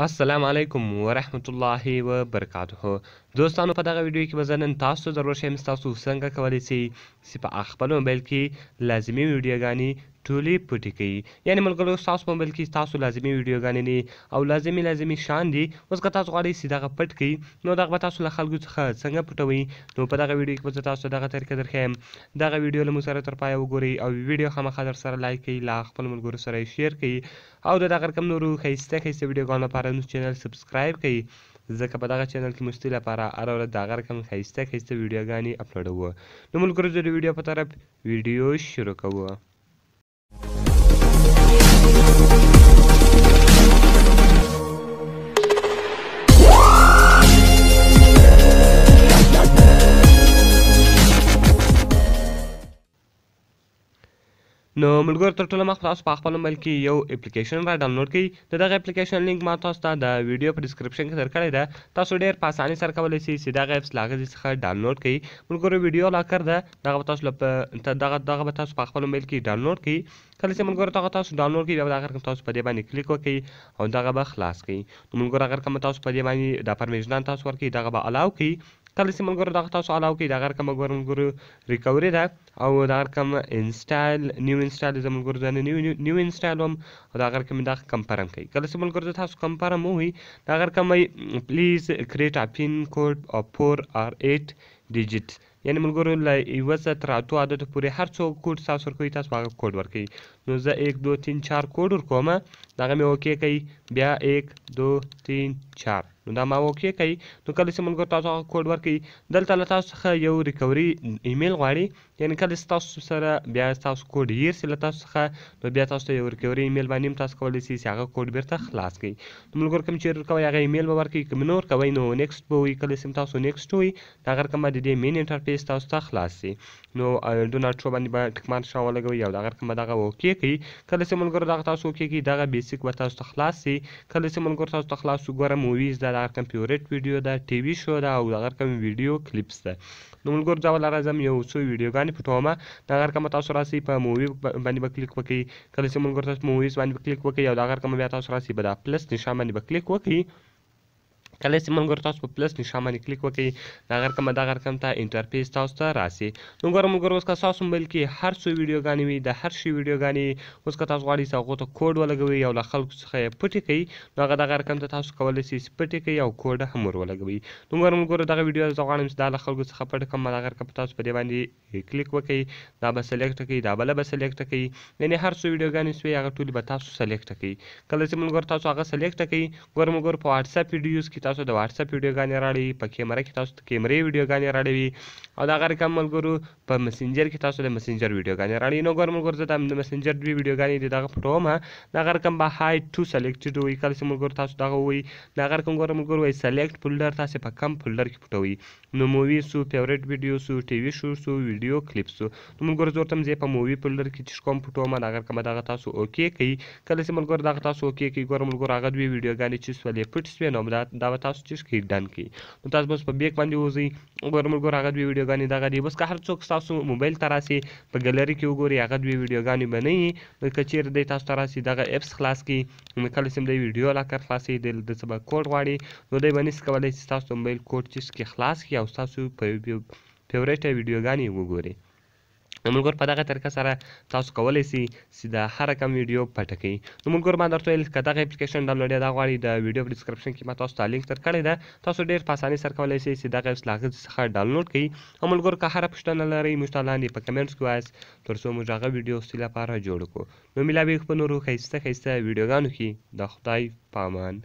السلام علیکم ورحمت الله وبرکاته. دوستانو په دغه ویډیو کې به زه نن تاسو ته ضرور ښیم تاسو څنګه کولی شئ چې په خپل موبایل کې لازمي ویډیوګانې ټولې پټې کړئ. یعنې ملګرو ستاسو په موبایل کې ستاسو لازمي ویډیوګانې نه او لازمي شیان دي. اوس که تاسو غواړئ چې دغه پټ کړئ نو دغه به تاسو له خلکو څخه څنګه پټوئ. نو په دغه ویډیو کې به زه تاسو ته دغه طریقه درښیم. دغه ویډیو له موږ سره تر پایه وګورئ او ویډیو خامخا در سره لایک کړئ، له خپلو ملګرو سره یې شیر کړئ او د دغه رقم نورو ښایسته ویډیوګانو لپاره زموږ چینل سبسکرایب کړئ، ځکه په دغه چینل کې مستې لپاره هره ورځ د هغه رقم ښایسته ویډیوګانې اپلوډوو. نو ملګرو زه د ویډیو په طرف ویډیو شروع کوو. نو ملګرو تر ټولو مخکې تاسو په خپل موبایل کې یو اپلیکیشن را ډاونلوډ کړئ. د دغه اپلیکیشن لینک ما تاسو ته د ویډیو په ډسکرپشن کې درکړی ده. تاسو ډېر په اسانۍ سره کولی شئ چې دغه اپس له هغه ځای څخه ډاونلوډ کړئ. ملګرو ویډیو لاکر ده، دغه به تاسو په خپل موبایل کې ډاونلوډ کړئ. کله چې ملګرو دغه تاسو ډاونلوډ کړئ بیا به دغه رقم تاسو په دې باندې کلیک وکړئ او دغه به خلاص کړئ. نو ملګرو هغه رقم تاسو په دې باندې د پرمیشنان تاسو ورکړئ، دغه به الاو کړئ. کله چې ملګرو دغه تاسو الاو کړئ دغه رقم به ملګرو ریکوري ده او دغه رقم نیو انسټال زه ملګرو زه نیو انسټال وم او دغه رقم دغه کنفرم کړئ. کله چې ملګرو تاسو کنفرم ووایي دغه رقم پلیز کریټ ا پین کوډ of 4 or 8 digits. یعنې ملګرو له 1 څخه تر 8 عددو پورې هر څو کوډ تاسو ورکوئ تاسو هغه کوډ ورکوئ. نو زه 1 2 3 4 کوډ ورکوم، دغه مې اوکې کوئ، بیا 1 2 3 4 نو دا ما اوکې کوي. نو کله چې ملګرو تاسو هغه کوډ ورکوئ دلته له تاسو څخه یو ریکوري ایمیل غواړي. یعنې کله چې تاسو سره بیا ستاسو کوډ هیر سي له تاسو څخه نو بیا تاسو ته یو ریکوري ایمیل باندې هم تاسو کولی شئ چې هغه کوډ بیرته خلاص کړئ. نو ملګرو کوم چې ورکوئ هغه ایمیل به ورکوئ، کوم نور کوئ نو نیکسټ به ووایي. کله چې تاسو نیکسټ ووایي دغه رقم به د دې مین انټرفیس تاسو ته خلاص سي. نو ډو ناټ شو باندې به ټک مارک شاه ولګوئ او دغه رقم به دغه اوکې کوي. کله چې ملګرو دغه تاسو اوکې کوي دغه بیسیک به تاسو ته خلاص سي. کله چې ملګرو تاسو ته خلاص سو ګوره موویز ده، دغه رقم فیورټ ویډیو ده، ټي وي شو ده او دغه رقم ویډیو کلیپس ده. نو ملګرو زه اوله راځم یو څو ویډیوګانې پټوم. دغه رقم تاسو راسئ په مووي باندې به کلیک وکړئ. کله چې ملګرو تاسو موویز باندې به کلیک وکړئ او دغه رقم بیا تاسو راسئ په دا پلس نشان باندې به کلیک وکړئ. کله چې ملګرو تاسو په پلس نشان باندې کلیک وکړئ دغه رقم ته انټرفیس تاسو ته راسي. نو ګوره ملګرو اوس که ستاسو موبایل کې هر څو ویډیوګانې وي د هر شي ویډیوګانې اوس که تاسو غواړئ چې هغو ته کوډ ولګوئ او له خلکو څخه یې پټې کړئ نو هغه دغه رقم ته تاسو کولی شئ چې پټې کړئ او کوډ هم ور ولګوئ. نو ګوره ملګرو دغه ویډیو زه غواړم چې دا له خلکو څخه پټه کړم، دغه رقم تاسو په دې باندې کلیک وکړئ، دا به سلیکټ کړئ، دا بله به سلیکټ کړئ. یعنې هر څو ویډیوګانې سوې هغه ټولې به تاسو سلیکټ کړئ. کله چې ملګرو تاسو هغه سلیکټ کړئ ګوره ملګرو په واتساپ ویډیوز کې تاسو د واتساپ ویډیوګانې راړئ، په کیمره کې تاسو د کیمرې ویډیوګانې راړوي او دغه رقم ملګرو په مسنجر کې تاسو د مسنجر ویډیوګانې راړئ. نو ګوره ملګرو زه د مسنجر دوې ویډیوګانې د دغه پټوم، دغه رقم به هاید ټو سلیکټډ ووایي. کله چې ملګرو تاسو دغه ووایي دغه رقم ګوره ملګرو وایي سلیکټ فولډر، تاسې په کم فولډر کې پټوئ. نو مووي سو، فیورټ ویډیو سو، ټي وي شو سو، ویډیو کلیپ سو. نو ملګرو زه ورته ځای په مووي فولډر کې چې کوم پټوم دغه رقم دغه تاسو اوکې کوئ. کله چې ملګرو دغه تاسو اوکې کوئ ګوره ملګرو هغه دوې ویډیوګانې چې سولې پټ سوې نو دا به تاسو چې کړئ ډن کړئ. نو تاسو به اوس په بیک باندې وځئ. ګوره ملګرو هغه دوې ویډیوګانې دغه دي. اوس که هر څوک ستاسو موبایل ته راسي په ګلري کې وګوري هغه دوې ویډیوګانې به نه وي. نو که چیرې دی تاسو ته راسي دغه اپس خلاص کړي نو کله چې دی ویډیو لاکر خلاصوي د څه به کوډ غواړي نو دی به نشي کولی چې ستاسو موبایل کوډ چې خلاص کړي او ستاسو فیورټه ویډیوګانې وګوري. نو ملګرو په دغه طریقه سره تاسو کولی شئ چې د هر رقم ویډیو پټه کړئ. نو ملګرو ما درته ویل که دغه اپلیکیشن ډاونلوډ دا غواړئ د ویډیو په ډسکرپشن کې ما تاسو ته لینک درکړی ده. تاسو ډېر په اسانۍ سره کولی شئ چې دغه اپس له هغه څخه ډاونلوډ کړئ. او ملګرو که هره پوښتنه لرئ موږ ته لاندې په کمنټس کې وایاست تر څو موږ هغه ویډیو ستاسو لپاره جوړ کړو. نو ملاویږو په نورو ښایسته ویډیوګانو کې. د خدای په امان.